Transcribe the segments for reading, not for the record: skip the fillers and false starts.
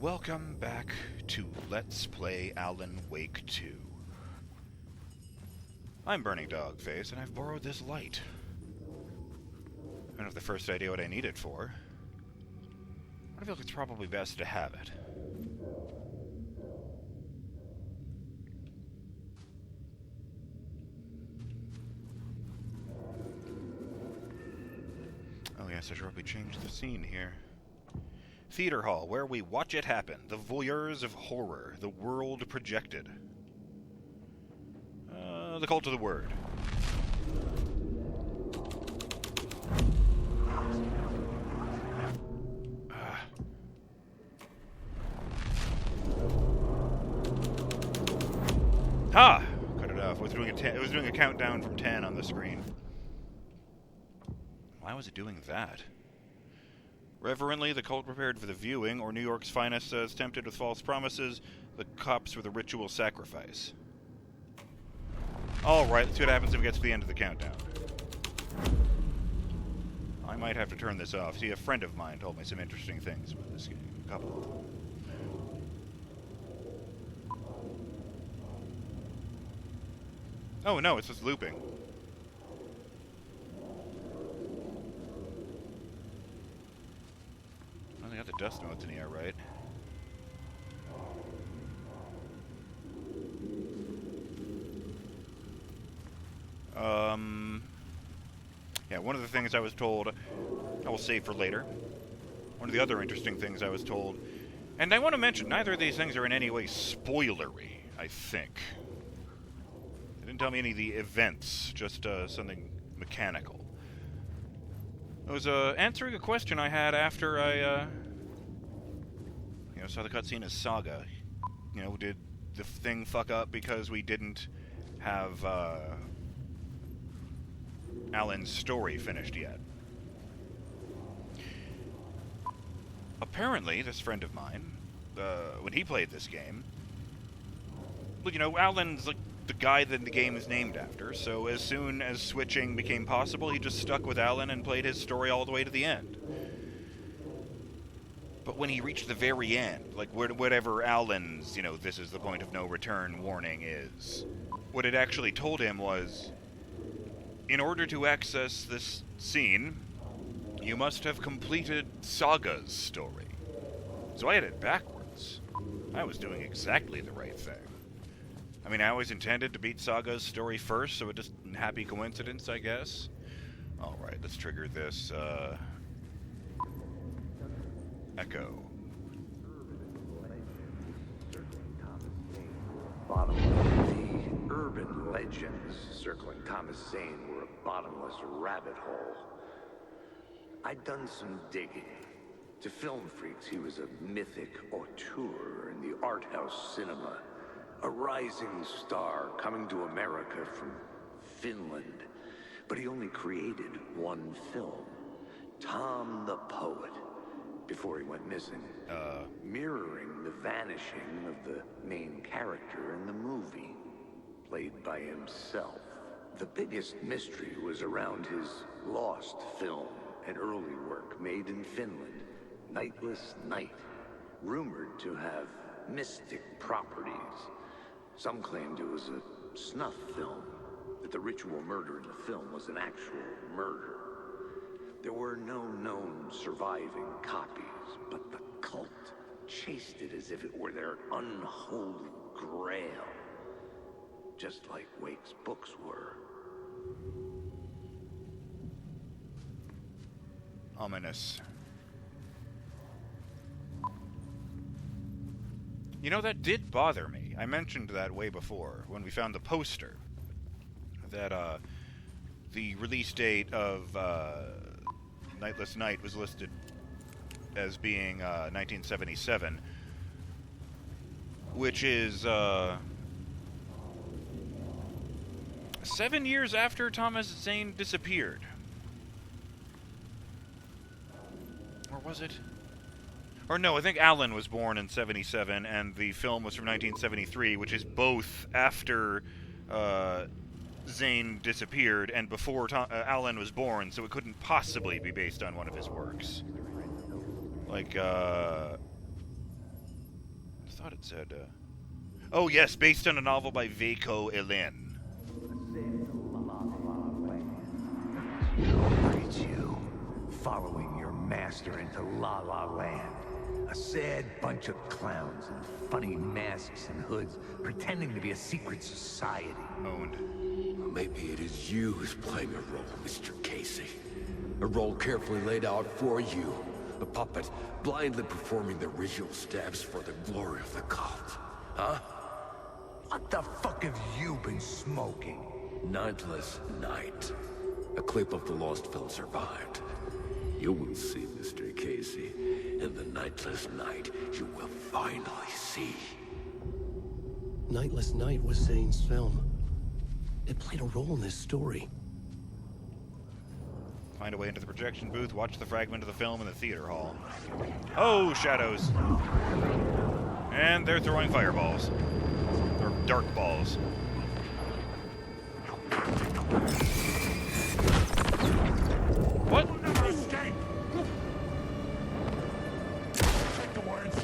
Welcome back to Let's Play Alan Wake 2. I'm BurningDogFace, and I've borrowed this light. I don't have the first idea what I need it for. I feel like it's probably best to have it. Oh yes, I should probably change the scene here. Theater hall, where we watch it happen. The voyeurs of horror. The world projected. The cult of the word. Ha! Cut it off. It was doing a countdown from 10 on the screen. Why was it doing that? Reverently, the cult prepared for the viewing, or New York's finest says, tempted with false promises, the cops with a ritual sacrifice. Alright, let's see what happens if we get to the end of the countdown. I might have to turn this off. See, a friend of mine told me some interesting things about this game. A couple of them. Oh no, it's just looping. I got the dust notes in here, right? Yeah, one of the things I was told, I will save for later. One of the other interesting things I was told, and I want to mention, neither of these things are in any way spoilery, I think. They didn't tell me any of the events, just something mechanical. I was answering a question I had after I saw the cutscene as Saga. Did the thing fuck up because we didn't have Alan's story finished yet? Apparently, this friend of mine, when he played this game, well, Alan's like the guy that the game is named after, so as soon as switching became possible, he just stuck with Alan and played his story all the way to the end. But when he reached the very end, like whatever Alan's, this is the point of no return warning is, what it actually told him was, in order to access this scene, you must have completed Saga's story. So I had it backwards. I was doing exactly the right thing. I mean, I always intended to beat Saga's story first, so it just happy coincidence, I guess. Alright, let's trigger this, echo. The urban legends circling Thomas Zane were a bottomless rabbit hole. I'd done some digging. To film freaks, he was a mythic auteur in the art house cinema. A rising star coming to America from Finland. But he only created one film, Tom the Poet, before he went missing. Mirroring the vanishing of the main character in the movie, played by himself. The biggest mystery was around his lost film, an early work made in Finland, Nightless Night, rumored to have mystic properties. Some claimed it was a snuff film, that the ritual murder in the film was an actual murder. There were no known surviving copies, but the cult chased it as if it were their unholy grail. Just like Wake's books were. Ominous. That did bother me. I mentioned that way before, when we found the poster. That, the release date of, Nightless Night was listed as being 1977, which is 7 years after Thomas Zane disappeared. Or was it? Or no, I think Alan was born in 77, and the film was from 1973, which is both after Zane disappeared and before Alan was born, so it couldn't possibly be based on one of his works. Like, thought it said, Oh, yes, based on a novel by Veiko Elin. Look at you, following your master into La La Land. A sad bunch of clowns in funny masks and hoods, pretending to be a secret society. Owned. Maybe it is you who's playing a role, Mr. Casey. A role carefully laid out for you. A puppet blindly performing the ritual steps for the glory of the cult. Huh? What the fuck have you been smoking? Nightless Night. A clip of the lost film survived. You will see, Mr. Casey. In the Nightless Night, you will finally see. Nightless Night was Zane's film. It played a role in this story. Find a way into the projection booth, watch the fragment of the film in the theater hall. Oh, shadows. And they're throwing fireballs. Or dark balls. What? Escape! Take the words.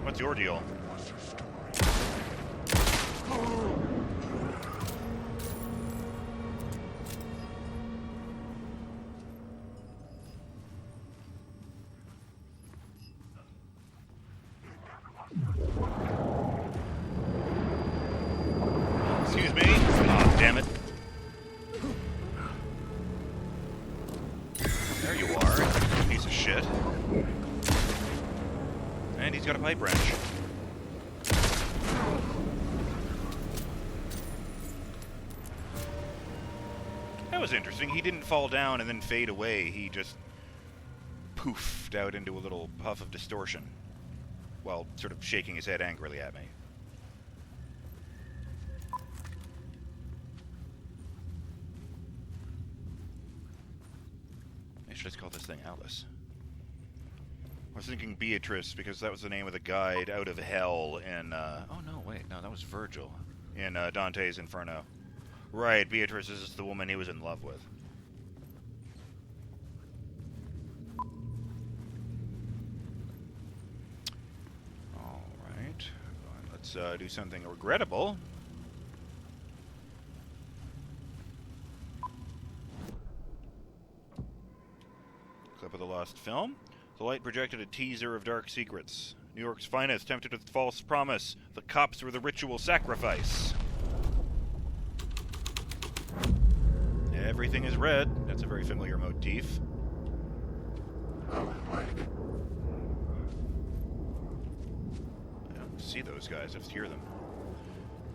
What's your deal? Excuse me? Oh, damn it. There you are, piece of shit. And he's got a pipe wrench. That was interesting. He didn't fall down and then fade away. He just poofed out into a little puff of distortion while sort of shaking his head angrily at me. I should just call this thing Alice. I was thinking Beatrice because that was the name of the guide out of hell in, oh no, wait, no, that was Virgil in Dante's Inferno. Right, Beatrice is the woman he was in love with. Alright, let's do something regrettable. Clip of the lost film. The light projected a teaser of Dark Secrets. New York's finest tempted with false promise. The cops were the ritual sacrifice. Everything is red. That's a very familiar motif. I don't see those guys. I just hear them.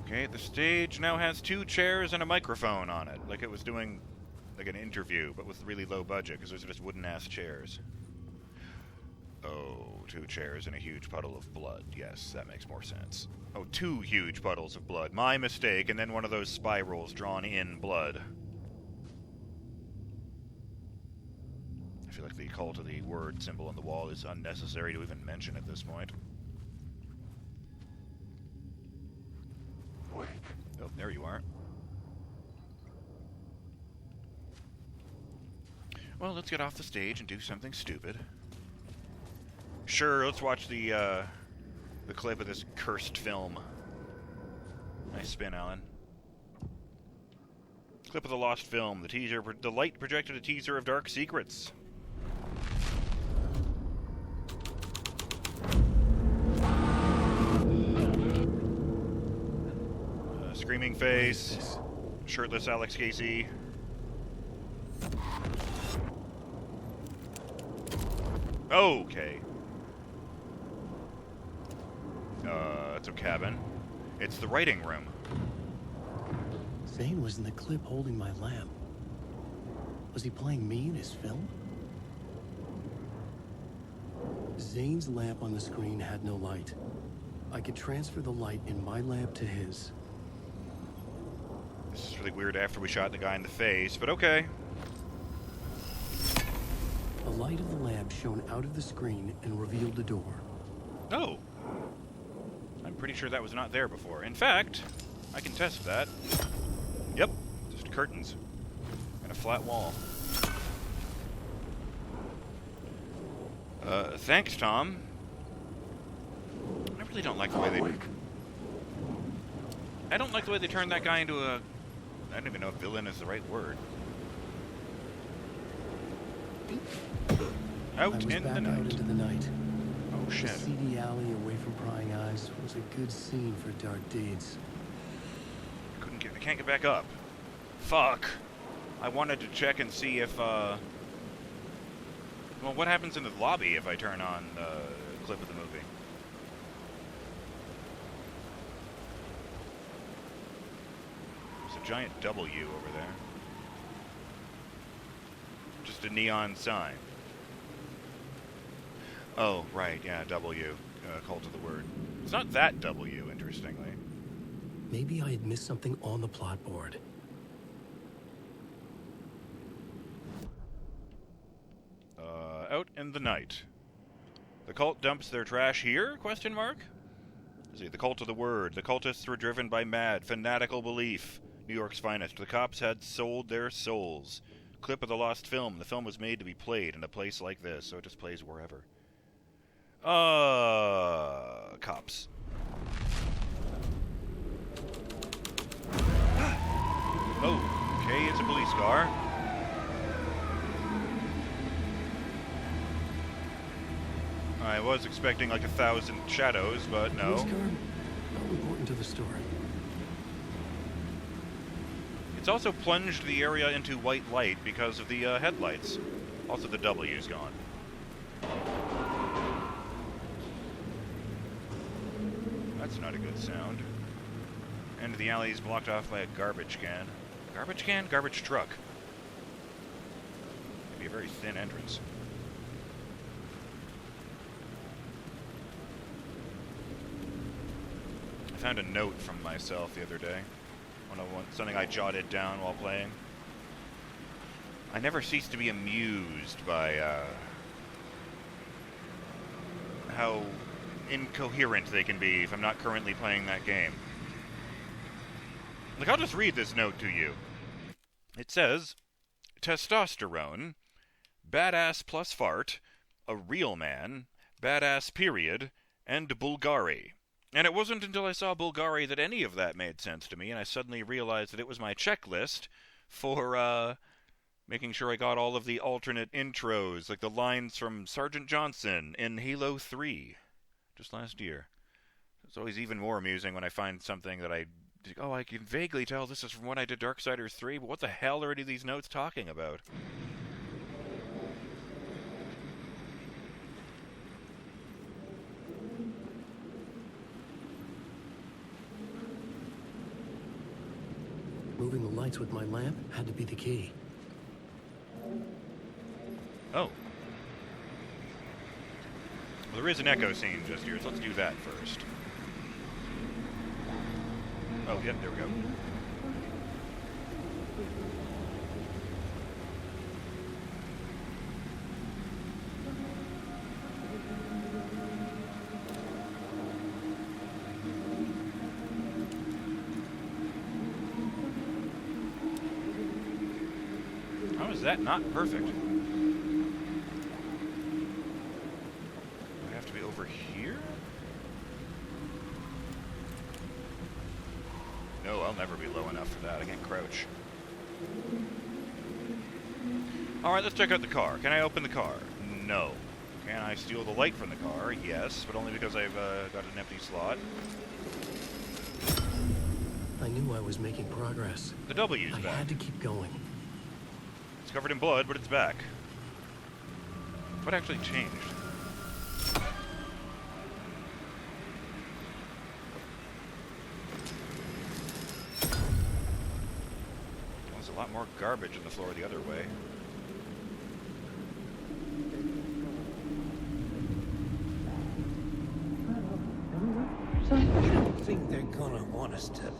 Okay, the stage now has 2 chairs and a microphone on it. Like it was doing like an interview, but with really low budget, because those are just wooden-ass chairs. Oh, 2 chairs and a huge puddle of blood. Yes, that makes more sense. Oh, 2 huge puddles of blood. My mistake, and then one of those spirals drawn in blood. I feel like the call to the word symbol on the wall is unnecessary to even mention at this point. Wait. Oh, there you are. Well, let's get off the stage and do something stupid. Sure, let's watch the clip of this cursed film. Nice spin, Alan. Clip of the lost film. The teaser. The light projected a teaser of Dark Secrets. Screaming face. Shirtless Alex Casey. Okay. It's a cabin. It's the writing room. Zane was in the clip holding my lamp. Was he playing me in his film? Zane's lamp on the screen had no light. I could transfer the light in my lamp to his. This is really weird after we shot the guy in the face, but okay. The light of the lamp shone out of the screen and revealed the door. Oh. I'm pretty sure that was not there before. In fact, I can test that. Yep, just curtains and a flat wall. Thanks, Tom. I really don't like the way they... I don't like the way they turned that guy into a... I don't even know if villain is the right word. Out I was in back the night. out into the night. Oh, shit. The seedy alley away from prying eyes was a good scene for dark deeds. I can't get back up. Fuck. I wanted to check and see if, well, what happens in the lobby if I turn on a clip of the movie? There's a giant W over there. Just a neon sign. Oh, right, yeah, W. Cult of the Word. It's not that W, interestingly. Maybe I had missed something on the plot board. Out in the night. The cult dumps their trash here? Question mark? See, the cult of the word. The cultists were driven by mad, fanatical belief. New York's finest. The cops had sold their souls. Clip of the lost film. The film was made to be played in a place like this, so it just plays wherever. Cops. Oh, okay, it's a police car. I was expecting like 1,000 shadows, but no. Police car? Not important to the story. It's also plunged the area into white light because of the headlights. Also, the W's gone. That's not a good sound. End of the alley is blocked off by a garbage can. Garbage can? Garbage truck. Maybe a very thin entrance. I found a note from myself the other day. Something I jotted down while playing. I never cease to be amused by how incoherent they can be if I'm not currently playing that game. Like, I'll just read this note to you. It says, testosterone, badass plus fart, a real man, badass period, and Bulgari. And it wasn't until I saw Bulgari that any of that made sense to me, and I suddenly realized that it was my checklist for, making sure I got all of the alternate intros, like the lines from Sergeant Johnson in Halo 3, just last year. It's always even more amusing when I find something that I can vaguely tell this is from when I did Darksiders 3, but what the hell are any of these notes talking about? Moving the lights with my lamp had to be the key. Oh. Well, there is an echo scene just here, so let's do that first. Oh, yep, there we go. How is that not perfect? Do I have to be over here? No, I'll never be low enough for that. I can't crouch. Alright, let's check out the car. Can I open the car? No. Can I steal the light from the car? Yes, but only because I've got an empty slot. I knew I was making progress. The W's I back. had to keep going. It's covered in blood, but it's back. What actually changed? There's a lot more garbage on the floor the other way. You don't think they're gonna want us to,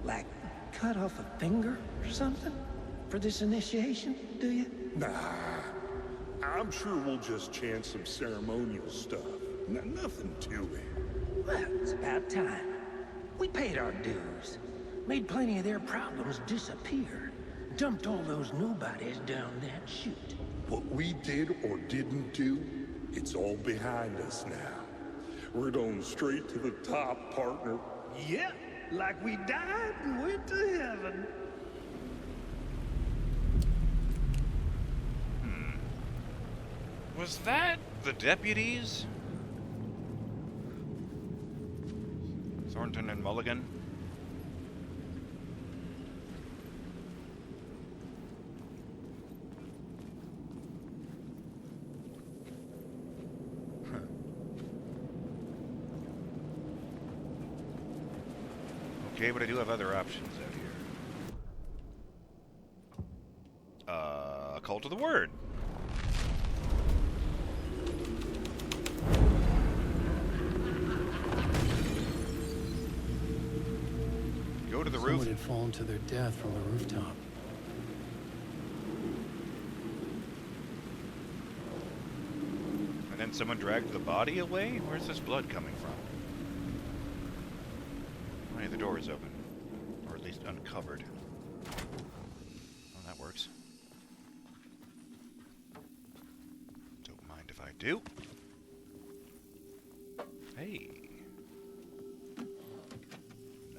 like, cut off a finger or something for this initiation, do you? Nah, I'm sure we'll just chant some ceremonial stuff. Nothing to it. Well, it's about time. We paid our dues, made plenty of their problems disappear, dumped all those nobodies down that chute. What we did or didn't do, It's all behind us now. We're going straight to the top, partner. Yep, like we died and went to heaven. Was that the deputies? Thornton and Mulligan? Huh. Okay, but I do have other options out here. A call to the word. Go to the roof. Someone had fallen to their death from the rooftop. And then someone dragged the body away? Where's this blood coming from? Oh, yeah, the door is open. Or at least uncovered. Well, that works. Don't mind if I do. Hey.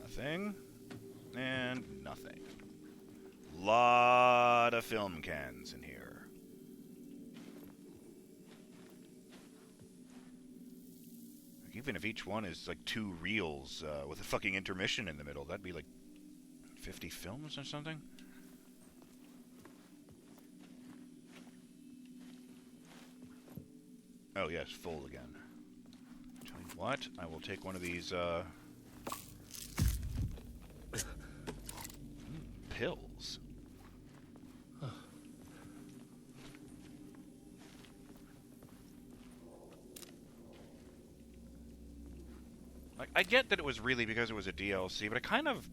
Nothing. And nothing. Lot of film cans in here. Like, even if each one is like 2 reels with a fucking intermission in the middle, that'd be like 50 films or something. Oh yes, full again. Tell you what, I will take one of these pills. Like, I get that it was really because it was a DLC, but I kind of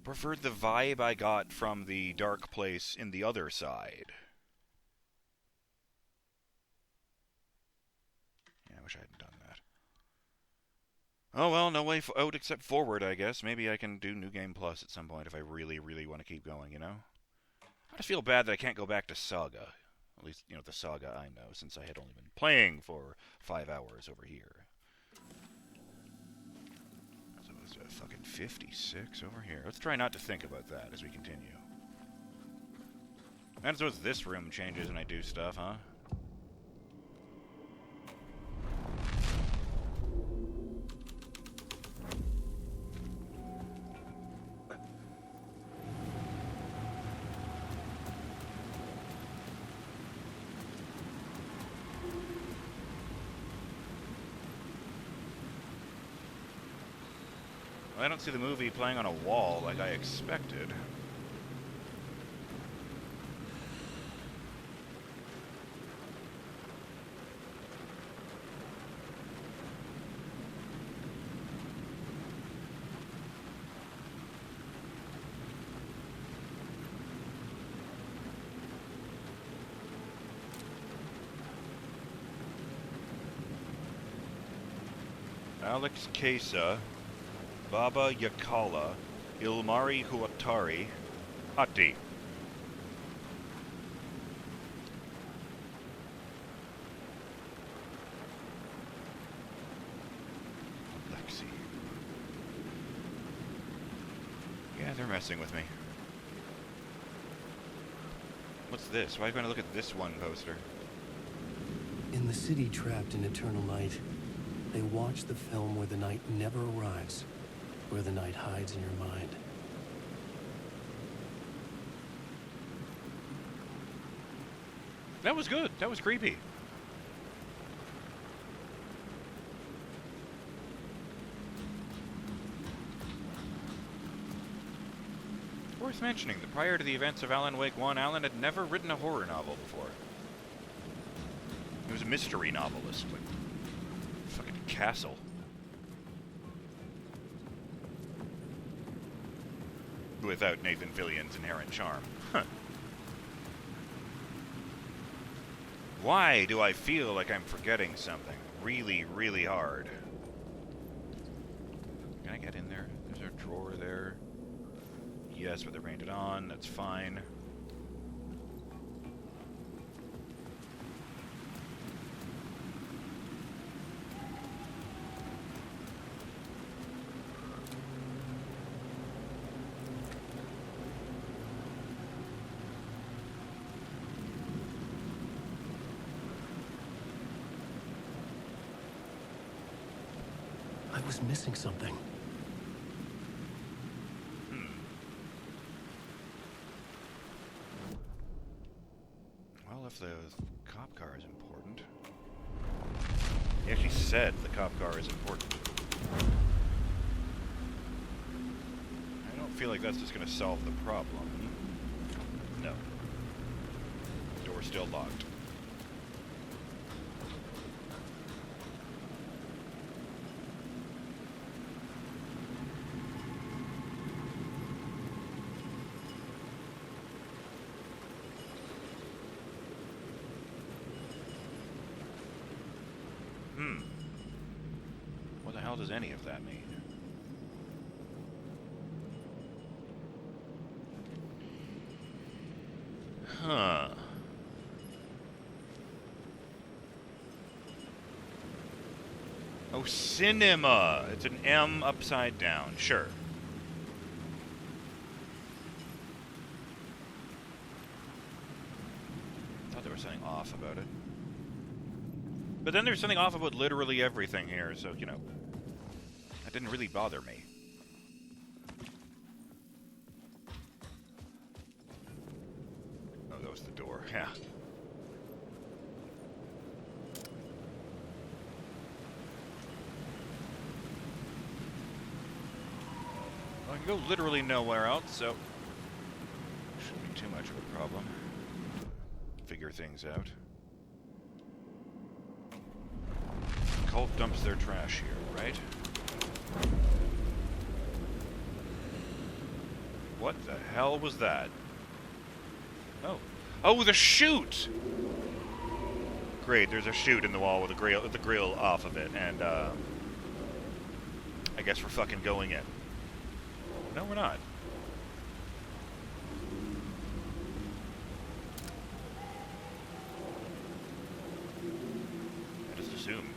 preferred the vibe I got from the dark place in the other side. Yeah, I wish I hadn't done that. Oh well, no way out except forward, I guess. Maybe I can do New Game Plus at some point if I really, really want to keep going, you know? I just feel bad that I can't go back to Saga. At least, you know, the Saga I know, since I had only been playing for 5 hours over here. So it was fucking 56 over here. Let's try not to think about that as we continue. And so this room changes and I do stuff, huh? I don't see the movie playing on a wall like I expected. Alex Kesa, Baba Yakala, Ilmari Huatari, Hati. Lexi. Yeah, they're messing with me. What's this? Why are you going to look at this one poster? In the city trapped in eternal night, they watch the film where the night never arrives, where the night hides in your mind. That was good. That was creepy. Worth mentioning that prior to the events of Alan Wake 1, Alan had never written a horror novel before. He was a mystery novelist, like fucking Castle. Without Nathan Fillion's inherent charm. Huh. Why do I feel like I'm forgetting something really, really hard? Can I get in there? There's a drawer there. Yes, but they're painted on. That's fine. was missing something. Well, if the cop car is important... He actually said the cop car is important. I don't feel like that's just going to solve the problem. No. Door's still locked. What the hell does any of that mean? Huh. Oh, cinema! It's an M upside down. Sure. Thought there was something off about it. But then there's something off about literally everything here, so, you know, that didn't really bother me. Oh, that was the door, yeah. Well, I can go literally nowhere else, so shouldn't be too much of a problem. Figure things out. Cult dumps their trash here, right? What the hell was that? Oh. Oh, the chute! Great, there's a chute in the wall with the grill off of it, and, I guess we're fucking going in. No, we're not. I just assumed.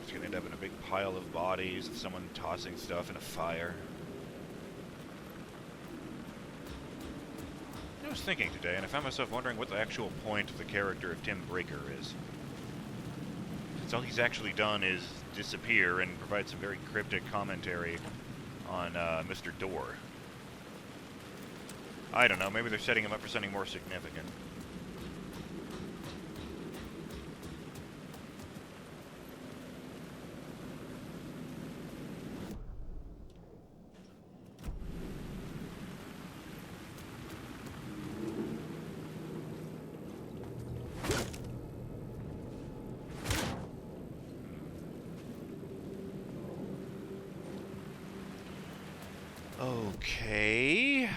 It's gonna end up in a big pile of bodies, of someone tossing stuff in a fire. I was thinking today, and I found myself wondering what the actual point of the character of Tim Breaker is. Since all he's actually done is disappear and provide some very cryptic commentary on Mr. Door. I don't know, maybe they're setting him up for something more significant. Okay.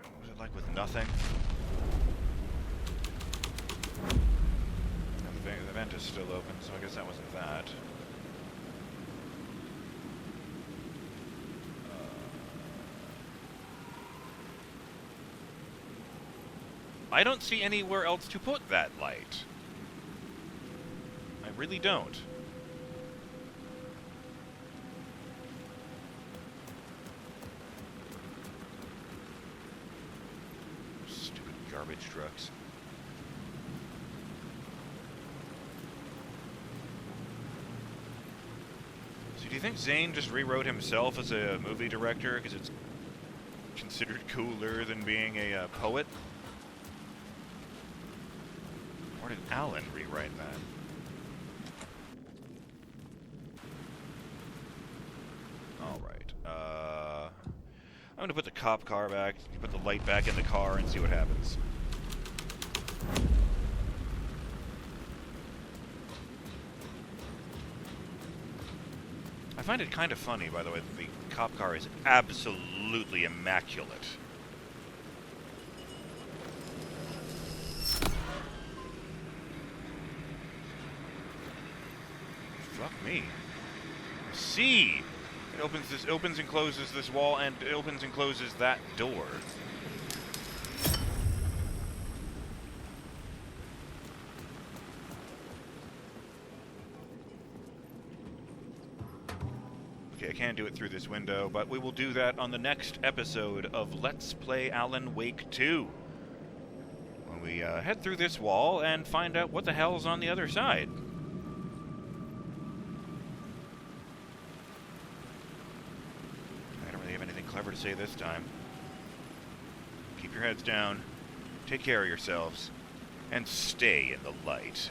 What was it like with nothing? The vent is still open, so I guess that wasn't that. I don't see anywhere else to put that light. I really don't. Garbage trucks. So do you think Zane just rewrote himself as a movie director because it's considered cooler than being a poet? Or did Alan rewrite that? Alright. I'm gonna put the cop car back, put the light back in the car, and see what happens. I find it kind of funny, by the way, that the cop car is absolutely immaculate. Fuck me. See! It opens and closes this wall, and it opens and closes that door. Okay, I can't do it through this window, but we will do that on the next episode of Let's Play Alan Wake 2. When we head through this wall and find out what the hell's on the other side. whatever to say this time. Keep your heads down, take care of yourselves, and stay in the light.